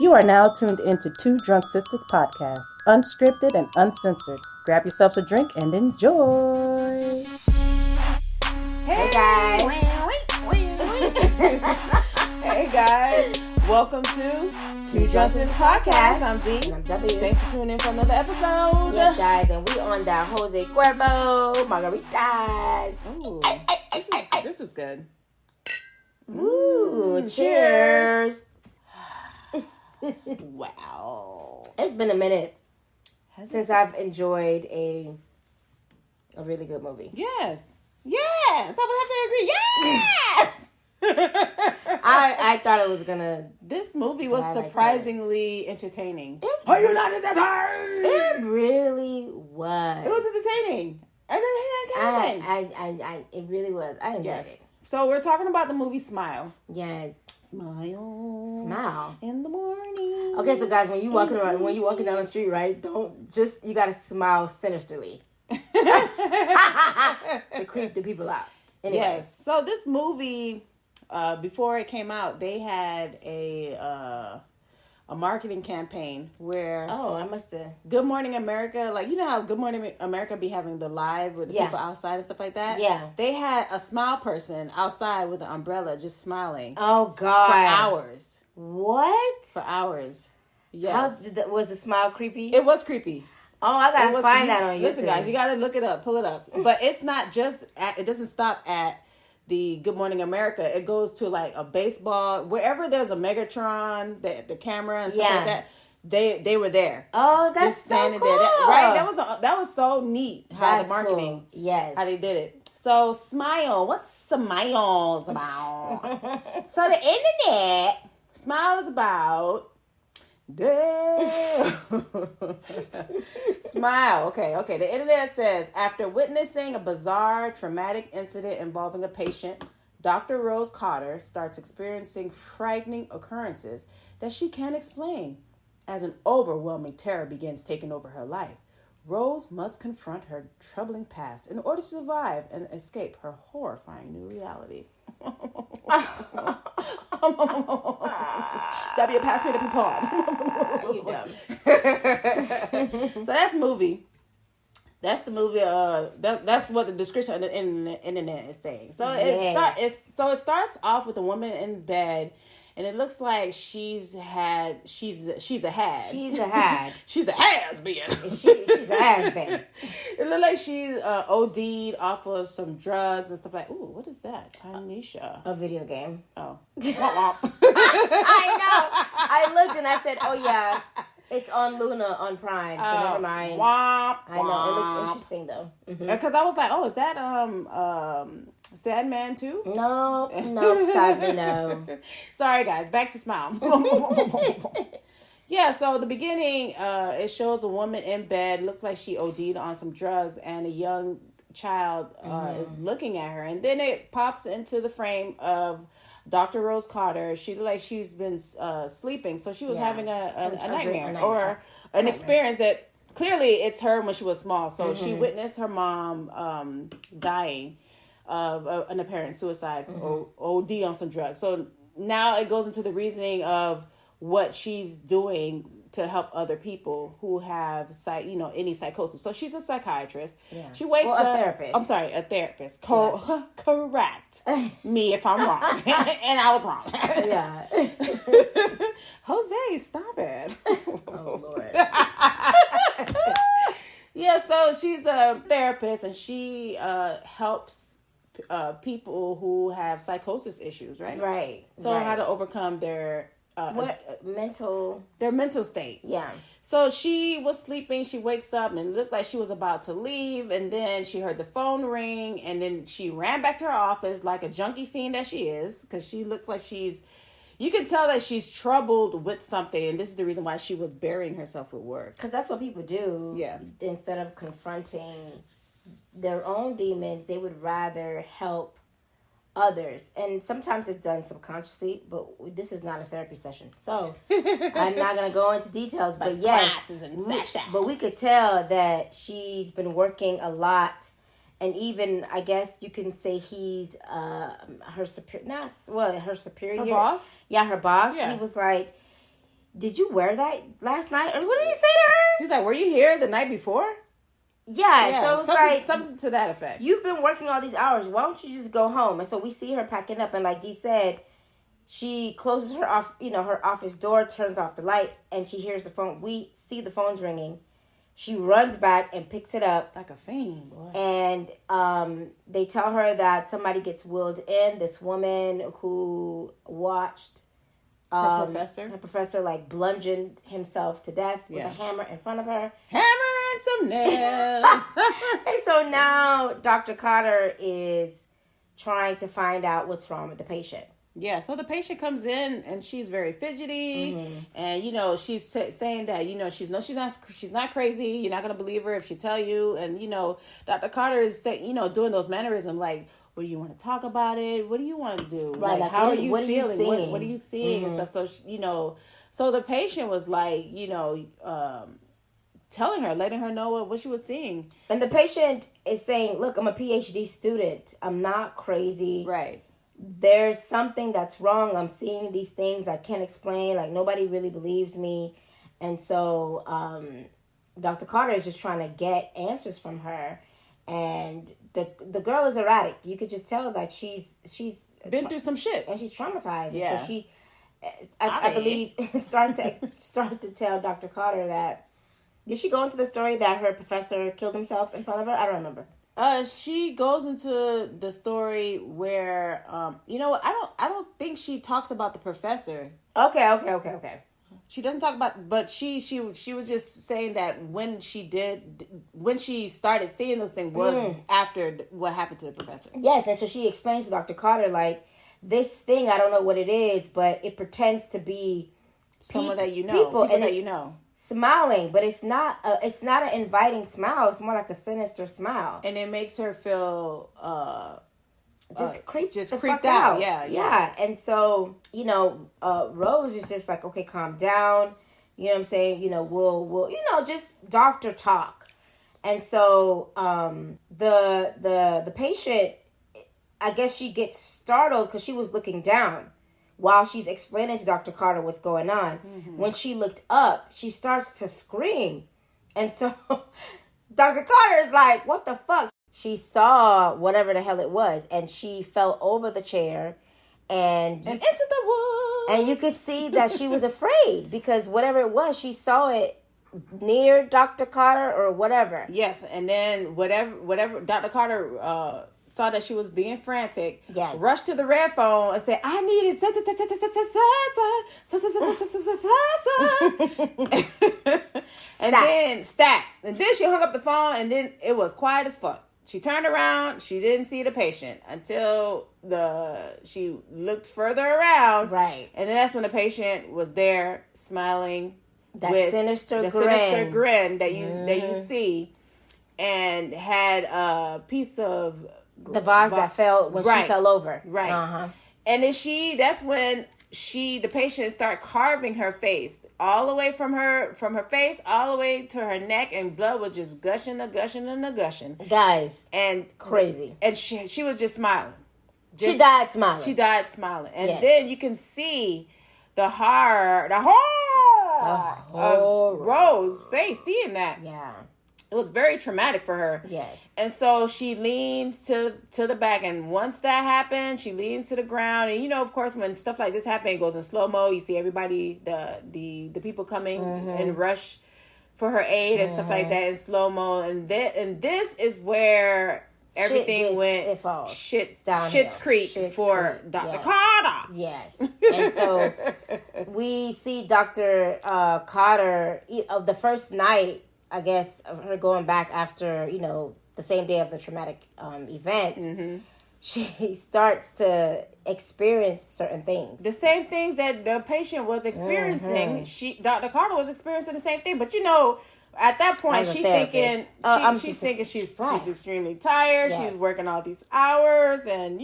You are now tuned into Two Drunk Sistas podcast, unscripted and uncensored. Grab yourselves a drink and enjoy. Hey guys. Hey guys. Welcome to Two Drunk Sistas podcast. I'm D. And I'm W. Thanks for tuning in for another episode. Yes, guys, and we on the Jose Cuervo Margaritas. Ooh, this is good. Ooh, cheers. Wow. It's been a minute since I've enjoyed a really good movie. Yes. I would have to agree. Yes. I thought it was gonna. This movie was I liked surprisingly entertaining. Are you not entertained? It really was. It was entertaining. It really was. I enjoyed it. So we're talking about the movie Smile. Yes. Smile in the morning. Okay, so guys, when you walking down the street, right? You gotta smile sinisterly to creep the people out. Anyway. Yes. So this movie, before it came out, they had a marketing campaign where I must have. Good Morning America, like you know how Good Morning America be having the live with the people outside and stuff like that. Yeah. They had a smile person outside with an umbrella just smiling. Oh God. For hours. What? For hours. Yes. Was the smile creepy? It was creepy. Oh, I gotta find that on YouTube. Listen, guys, you gotta look it up, pull it up. But it's not just it doesn't stop at the Good Morning America. It goes to like a baseball, wherever there's a Megatron, the camera and stuff like that. They were there. Oh, that's just standing so cool. there. Right? That was so neat how the marketing, cool. Yes, how they did it. So Smile, what's Smiles about? So the internet, Smile is about. Smile. Okay. The internet says, after witnessing a bizarre, traumatic incident involving a patient, Dr. Rose Cotter starts experiencing frightening occurrences that she can't explain. As an overwhelming terror begins taking over her life, Rose must confront her troubling past in order to survive and escape her horrifying new reality. W, pass me the coupon. You dumb. So that's the movie. That's the movie. That's what the description on the internet is saying. So it starts off with a woman in bed, and it looks like she's a had. She's a She's a has been. she's a has been. It looks like she's OD'd off of some drugs and stuff like. Ooh, what is that? Tanisha. A video game. Oh. I know. I looked and I said, "Oh yeah, it's on Luna on Prime." So never mind. I know it looks interesting though. Because I was like, "Oh, is that Sad Man too?" No, sadly no. Sorry, guys. Back to Smile. Yeah, so the beginning, it shows a woman in bed. Looks like she OD'd on some drugs, and a young child is looking at her. And then it pops into the frame of Dr. Rose Cotter. She looked like she's been sleeping, so she was having a nightmare or an experience that clearly it's her when she was small. So she witnessed her mom dying of an apparent suicide or OD on some drugs. So now it goes into the reasoning of what she's doing to help other people who have any psychosis. So she's a psychiatrist. Yeah. She wakes up. A therapist. I'm sorry, a therapist. Correct me if I'm wrong. And I was wrong. Yeah. Jose, stop it. Oh, Lord. Yeah, so she's a therapist and she helps people who have psychosis issues, right? Right. So how to overcome their mental state. Yeah. So she was sleeping. She wakes up and it looked like she was about to leave. And then she heard the phone ring. And then she ran back to her office like a junkie fiend that she is. Because she looks like you can tell that she's troubled with something. And this is the reason why she was burying herself with work. Because that's what people do. Yeah. Instead of confronting their own demons, they would rather help others, and sometimes it's done subconsciously, but this is not a therapy session, so I'm not going to go into details, but yes, but we could tell that she's been working a lot, and even I guess you can say he's her superior. Her boss. Yeah, her boss. Yeah. He was like, did you wear that last night? Or what did he say to her? He's like, were you here the night before? Yeah, so it's like something to that effect. You've been working all these hours. Why don't you just go home? And so we see her packing up, and like Dee said, she closes her off. Her office door, turns off the light, and she hears the phone. We see the phone's ringing. She runs back and picks it up like a fiend, boy. And they tell her that somebody gets wheeled in. This woman who watched her professor like bludgeoned himself to death with a hammer in front of her. Hammer and some nails. And so now Dr. Cotter is trying to find out what's wrong with the patient. Yeah, so the patient comes in and she's very fidgety, and she's saying that she's not crazy. You're not gonna believe her if she tell you. And Dr. Carter is doing those mannerisms like, what do you want to talk about it? What do you want to do? Right, like how are you feeling? What are you seeing and stuff? So so the patient was like telling her, letting her know what she was seeing. And the patient is saying, look, I'm a PhD student. I'm not crazy. Right. There's something that's wrong. I'm seeing these things I can't explain. Like, nobody really believes me. And so Dr. Carter is just trying to get answers from her. And the girl is erratic. You could just tell that she's been through some shit. And she's traumatized. Yeah. So she, I believe, start to tell Dr. Carter that, did she go into the story that her professor killed himself in front of her? I don't remember. She goes into the story where, I don't think she talks about the professor. Okay. She doesn't talk about, but she was just saying that when she started seeing those things was after what happened to the professor. Yes, and so she explains to Dr. Carter, like, this thing, I don't know what it is, but it pretends to be someone that you know, people that you know. Smiling, but it's not an inviting smile. It's more like a sinister smile, and it makes her feel creeped out. Yeah. And so Rose is just like, okay, calm down. You know what I'm saying? We'll just doctor talk. And so the patient, I guess she gets startled because she was looking down while she's explaining to Dr. Carter what's going on. Mm-hmm. When she looked up, she starts to scream. And so Dr. Carter is like, what the fuck? She saw whatever the hell it was, and she fell over the chair and into the woods. And you could see that she was afraid because whatever it was, she saw it near Dr. Carter or whatever. Yes, and then whatever Dr. Carter saw that she was being frantic, yes, rushed to the red phone and said, I needed and then stat. And then she hung up the phone, and then it was quiet as fuck. She turned around, she didn't see the patient until she looked further around. Right. And then that's when the patient was there smiling. That sinister grin that you see, and had a piece of the vase that fell when she fell over. Right. Uh-huh. And then that's when the patient started carving her face all the way from her face all the way to her neck, and blood was just gushing. Guys. And crazy. And she was just smiling. She died smiling. And then you can see the horror of Rose's face seeing that. Yeah. It was very traumatic for her. Yes. And so she leans to the back, and once that happened, she leans to the ground. And of course, when stuff like this happens, it goes in slow-mo. You see everybody, the people coming and rush for her aid and stuff like that in slow-mo. And this is where everything went Shit's Creek for Dr. Carter. Yes. And so we see Dr. Carter of the first night, I guess, of her going back after, the same day of the traumatic event. Mm-hmm. She starts to experience certain things. The same things that the patient was experiencing. Mm-hmm. Dr. Carter was experiencing the same thing. But, at that point, she's thinking she's extremely tired. Yes. She's working all these hours, and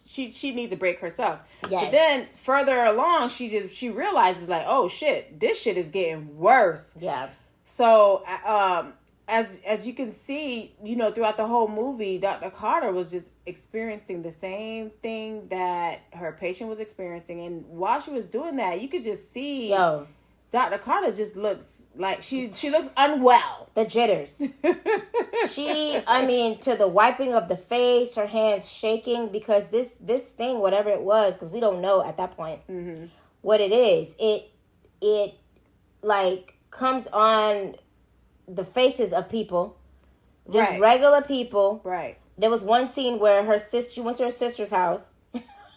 she needs a break herself. Yes. But then further along, she realizes like, oh shit, this shit is getting worse. Yeah. So as you can see, throughout the whole movie, Dr. Carter was just experiencing the same thing that her patient was experiencing. And while she was doing that, you could just see Dr. Carter just looks like she looks unwell. The jitters. To the wiping of the face, her hands shaking, because this thing, whatever it was, because we don't know at that point what it is. It like comes on the faces of people, just regular people. Right. There was one scene where she went to her sister's house.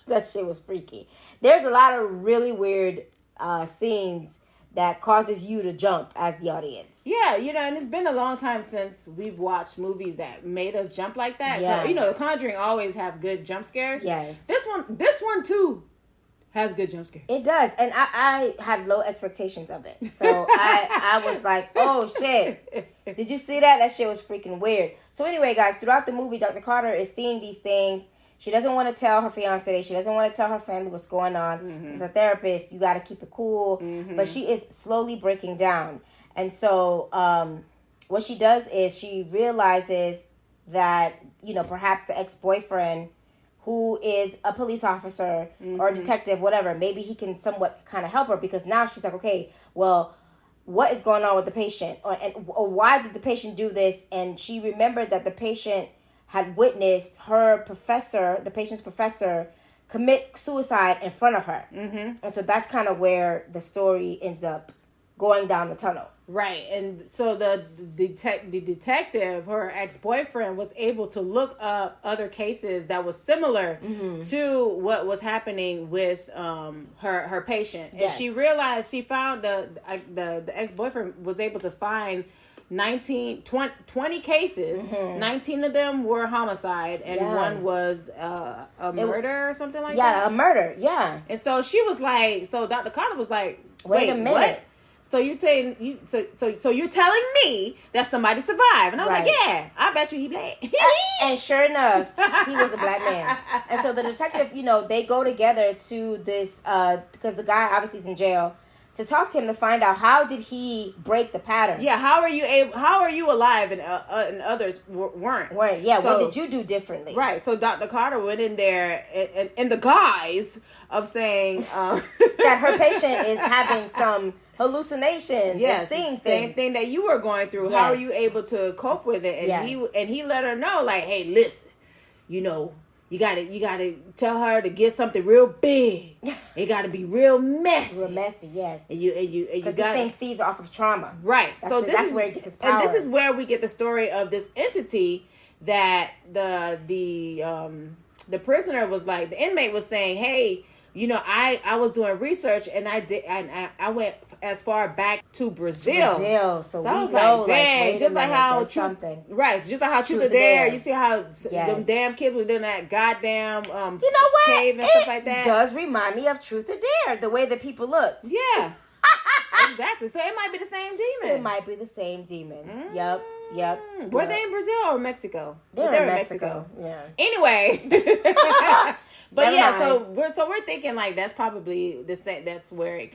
That shit was freaky. There's a lot of really weird scenes that causes you to jump as the audience. Yeah, and it's been a long time since we've watched movies that made us jump like that. Yeah. So, The Conjuring always have good jump scares. Yes. This one too has good jump scares. It does, and I had low expectations of it. So I was like, oh shit. Did you see that? That shit was freaking weird. So anyway, guys, throughout the movie, Dr. Carter is seeing these things. She doesn't want to tell her fiance. She doesn't want to tell her family what's going on. As a therapist, you got to keep it cool. But she is slowly breaking down. And so what she does is she realizes that, perhaps the ex-boyfriend, who is a police officer or a detective, whatever, maybe he can somewhat kind of help her, because now she's like, okay, well, what is going on with the patient? Or why did the patient do this? And she remembered that the patient had witnessed the patient's professor, commit suicide in front of her. And so that's kind of where the story ends up going down the tunnel. Right. And so the detective, her ex-boyfriend, was able to look up other cases that was similar to what was happening with her patient. And she realized, she found the ex-boyfriend was able to find 20 cases. 19 of them were homicide, and one was a murder or something like that. Yeah, a murder. Yeah. And so she was like, so Dr. Carter was like, wait a minute. What? So you're saying so you're telling me that somebody survived? And I was like, yeah, I bet you he black. And sure enough, he was a black man. And so the detective, they go together to this because the guy obviously is in jail, to talk to him to find out how did he break the pattern. Yeah, how are you alive and others weren't? Yeah, so, what did you do differently? Right. So Dr. Carter went in there in the guise of saying that her patient is having some hallucinations. Yes, same thing that you were going through. Yes. How are you able to cope with it? And he let her know, like, hey, listen, you gotta tell her to get something real big. It gotta be real messy. Real messy, yes. And you because this thing feeds off of trauma. Right. That's where it gets its power. And this is where we get the story of this entity that the prisoner was like, the inmate was saying, hey, I was doing research, and I went as far back to Brazil. So I was know, like, dang, just like how something. Right, just like how Truth or Dare. You see how them damn kids were doing that goddamn cave and stuff like that. It does remind me of Truth or Dare, the way that people looked. Yeah. Exactly. So it might be the same demon. It might be the same demon. Yep. Were they in Brazil or Mexico? They're in Mexico. Yeah. Anyway. But so we're thinking like that's probably the same. That's where it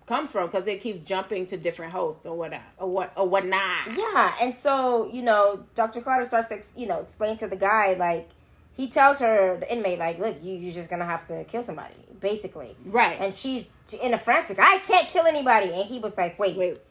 comes from, because it keeps jumping to different hosts or whatnot. Yeah, and so Dr. Carter starts to explain to the guy, like, he tells her, the inmate, like, look, you're just gonna have to kill somebody, basically. Right. And she's in a frantic, I can't kill anybody, and he was like, wait.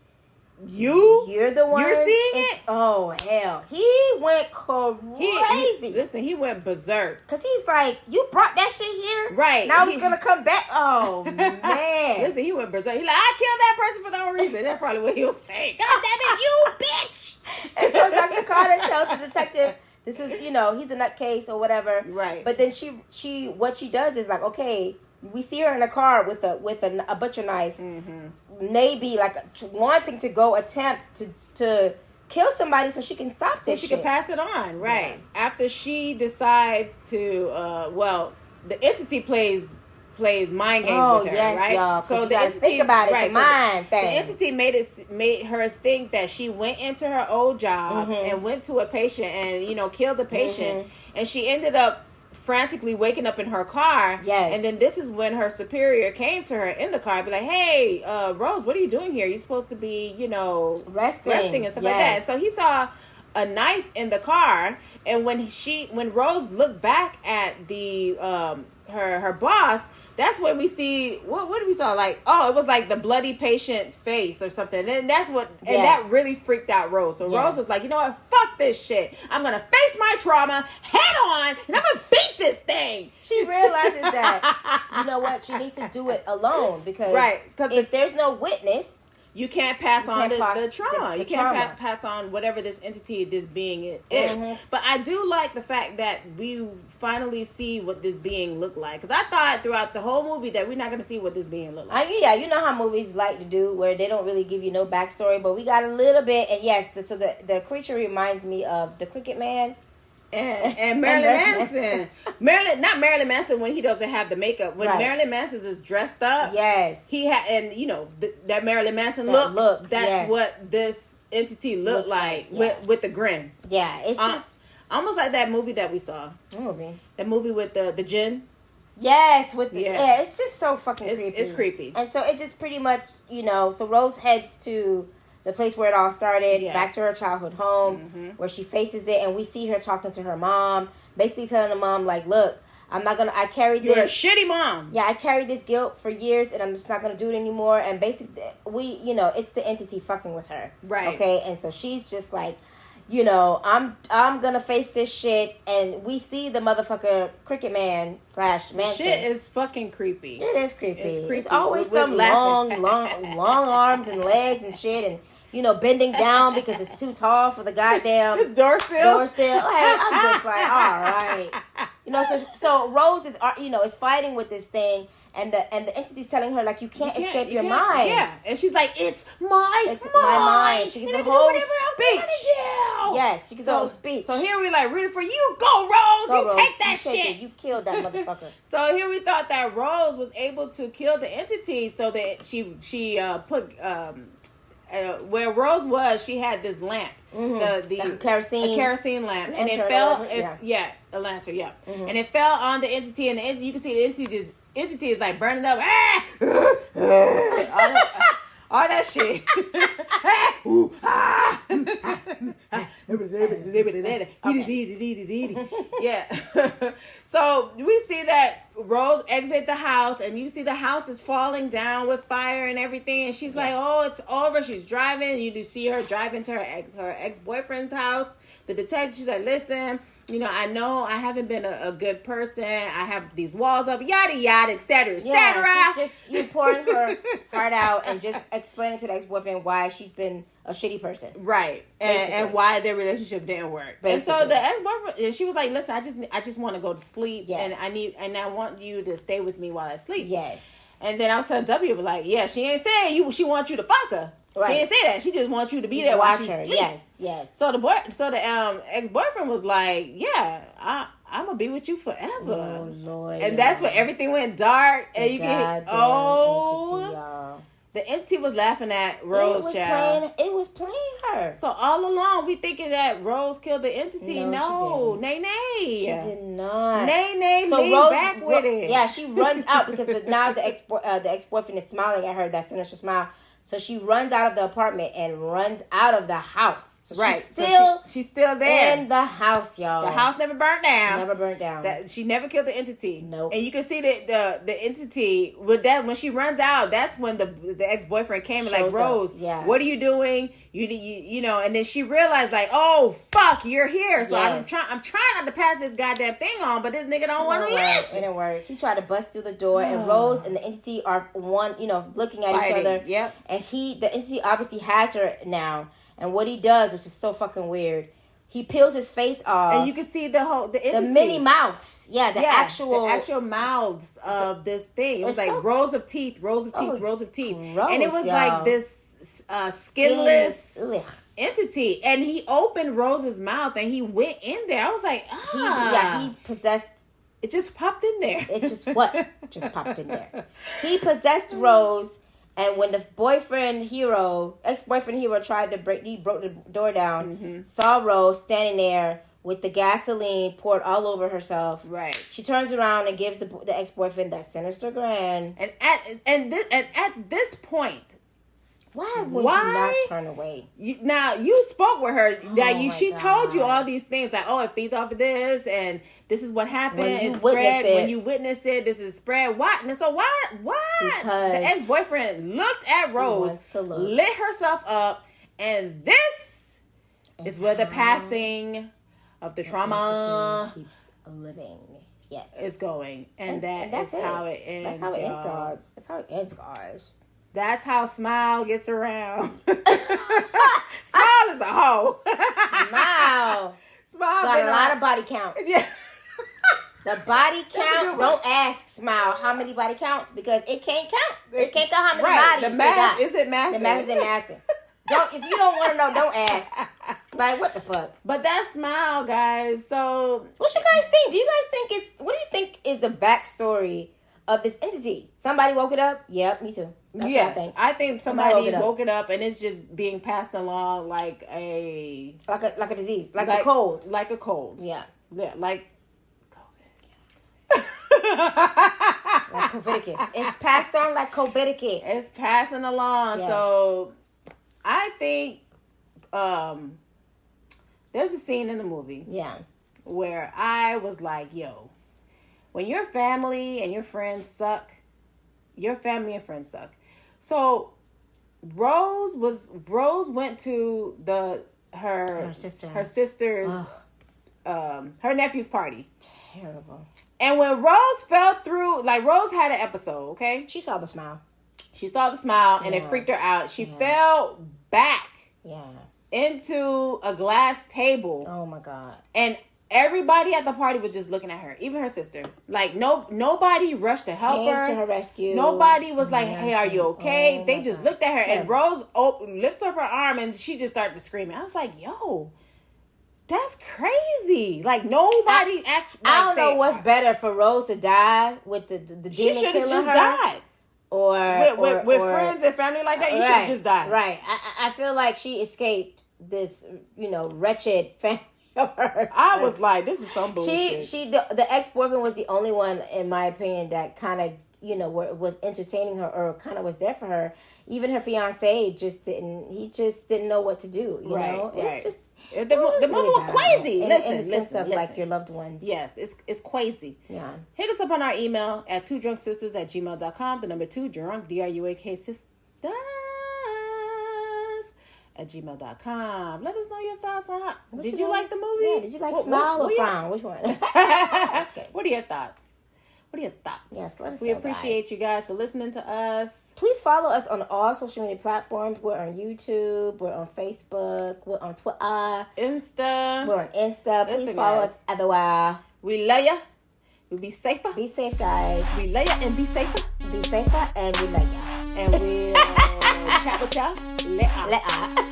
You're the one. You're seeing it? Oh, hell. He went crazy. He went berserk. Because he's like, you brought that shit here? Right. Now he's going to come back? Oh, man. Listen, he went berserk. He's like, I killed that person for no reason. That's probably what he was saying. God damn it, you bitch! And so Dr. Carter tells the detective, this is, he's a nutcase or whatever. Right. But then what she does is like, okay, we see her in a car with a butcher knife, maybe like wanting to go attempt to kill somebody so she can stop this. So she can pass it on, right? Yeah. After she decides to, the entity plays mind games with her, right? Y'all, so the entity, think about it, right, mind thing. The entity made her think that she went into her old job and went to a patient and killed the patient, and she ended up frantically waking up in her car. Yes. And then this is when her superior came to her in the car, be like, "Hey, Rose, what are you doing here? You're supposed to be, resting and stuff like that." And so he saw a knife in the car, and when Rose looked back at the her boss, that's when we see what did we saw, like, oh, it was like the bloody patient face or something, and that's what, and that really freaked out Rose. So Rose was like, you know what, fuck this shit, I'm gonna face my trauma head on and I'm gonna beat this thing. She realizes that, you know what, she needs to do it alone, because if there's no witness, you can't pass on the trauma. You can't pass on whatever this entity, this being is. Mm-hmm. But I do like the fact that we finally see what this being looked like. Because I thought throughout the whole movie that we're not going to see what this being looked like. Yeah, you know how movies like to do, where they don't really give you no backstory. But we got a little bit. And yes, so the creature reminds me of the Cricket Man. And Marilyn Manson. Not Marilyn Manson when he doesn't have the makeup. When Marilyn Manson is dressed up, he had, and that Marilyn Manson look. That's what this entity looked like with the grin. Yeah, it's just almost like that movie that we saw. Movie. That movie with the djinn. Yes, it's just so fucking creepy. It's creepy. And so it just pretty much, so Rose heads to the place where it all started, back to her childhood home, where she faces it, and we see her talking to her mom, basically telling the mom, like, look, I carried this. You're a shitty mom. Yeah, I carried this guilt for years, and I'm just not going to do it anymore. And basically, it's the entity fucking with her. Right. Okay, and so she's just like, I'm going to face this shit, and we see the motherfucker Cricket Man / Manson. Shit is fucking creepy. It is creepy. It's creepy. It's always with some long arms and legs and shit, and bending down because it's too tall for the goddamn door sill. Hey, I'm just like, all right. So Rose is fighting with this thing, and the entity's telling her, like, you can't escape your mind. Yeah. And she's like, it's my mind. She gives a whole speech. Yes, she gives a whole speech. So here we like rooting for you. Go, Rose. Rose. Take that shit. You killed that motherfucker. So here we thought that Rose was able to kill the entity, so that she put where Rose was, she had this lamp, the kerosene lamp, and it fell. A lantern, and it fell on the entity, and you can see the entity is like burning up, all that shit. Yeah. So we see that Rose exit the house, and you see the house is falling down with fire and everything, and she's like, oh, it's over. She's driving. You do see her driving to her ex-boyfriend's house. The detective, she's like, listen, I know I haven't been a good person. I have these walls up, yada, yada, etc., etc. Yeah, she's just pouring her heart out and just explaining to the ex-boyfriend why she's been a shitty person. Right. And why their relationship didn't work. Basically. And so the ex-boyfriend, she was like, listen, I just want to go to sleep. Yes. And I want you to stay with me while I sleep. Yes. And then I was telling W, like, yeah, she ain't saying she wants you to fuck her. Right. She didn't say that. She just wants you to be there while she sleeps. Yes. So the ex-boyfriend was like, yeah, I'm gonna be with you forever. Oh Lord. And that's when everything went dark, and you get the entity was laughing at Rose. It was playing her. So all along we thinking that Rose killed the entity. No, Nay. She did not. Nay, so lean Rose, back with it. Yeah, she runs out because now the ex-boyfriend is smiling at her, that sinister smile. So she runs out of the apartment and runs out of the house. So she's still there in the house, y'all. The house never burnt down. Never burnt down. She never killed the entity. Nope. And you can see that the entity with that, when she runs out, that's when the ex-boyfriend came and like, Rose, what are you doing? You know, and then she realized, like, oh fuck, you're here. So I'm trying not to pass this goddamn thing on, but this nigga don't want to listen. It didn't work. He tried to bust through the door, and Rose and the entity are looking at each other. Yep. And the entity obviously has her now. And what he does, which is so fucking weweird, he peels his face off, and you can see the entity. The mini mouths. The actual mouths of this thing. It was like rows of teeth, rows of teeth, and it was like this skinless entity. And he opened Rose's mouth, and he went in there. I was like, he possessed. It just popped in there. It just popped in there. He possessed Rose. And when the ex-boyfriend hero tried to he broke the door down, saw Rose standing there with the gasoline poured all over herself. Right. She turns around and gives the ex-boyfriend that sinister grin. And at this point, why would you not turn away? You spoke with her that she told you all these things like, oh, it feeds off of this and this is what happened. It's spread when you witness it. This is spread. Why? So why? Because the ex-boyfriend looked at Rose, lit herself up, and this is where the passing of the trauma keeps living. Yes, is going, and that's how it ends. That's how it ends, God. That's how it ends, guys. That's how Smile gets around. Smile is a hoe. Smile got a lot of body counts. Yeah. The body count. Don't ask Smile how many body counts because it can't count. It can't count how many bodies. The math isn't math. The math isn't math. If you don't want to know, don't ask. Like, what the fuck? But that's Smile, guys. So what you guys think? What do you think is the backstory of this entity? Somebody woke it up? Yep, me too. That's yes, what I think somebody woke it up and it's just being passed along like a disease, like a cold. Like a cold. Yeah. Yeah, like like Covidicus. It's passed on like Covidicus. It's passing along. Yes. So I think there's a scene in the movie. Yeah. Where I was like, yo, when your family and your friends suck, your family and friends suck. So Rose went to her sister's her nephew's party. Terrible. And when Rose fell through, like Rose had an episode, okay? She saw the smile. And it freaked her out. She fell back into a glass table. Oh my God. And everybody at the party was just looking at her, even her sister. Like nobody rushed to help her. To her rescue. Nobody was like, "Hey, are you okay?" They just looked at her, and Rose lifted up her arm, and she just started screaming. I was like, "Yo, that's crazy!" Like nobody asked. I don't know what's better for Rose to die with the demon killing her. She should have just died. Or with friends and family like that, you should have just died. Right. I feel like she escaped this, wretched family of hers. I was like, this is some bullshit. The ex-boyfriend was the only one, in my opinion, that kind of, was entertaining her or kind of was there for her. Even her fiance just didn't know what to do, you know? Right. It's just... The movie was crazy. In the sense of, like, your loved ones. Yes, it's crazy. Yeah. Hit us up on our email at twodrunksisters@gmail.com. The number 2, drunk, DRUAK, sisters @gmail.com. Let us know your thoughts on how... Did you like the movie? Yeah, did you like Smile or Frown? Which one? Okay. What are your thoughts? Yes, let us know, We appreciate you guys for listening to us. Please follow us on all social media platforms. We're on YouTube. We're on Facebook. We're on Twitter. Insta. We're on Insta. Please follow us everywhere. We love ya. We be safer. Be safe, guys. We love ya and be safer. Be safer and we love ya. And we'll chat with y'all later.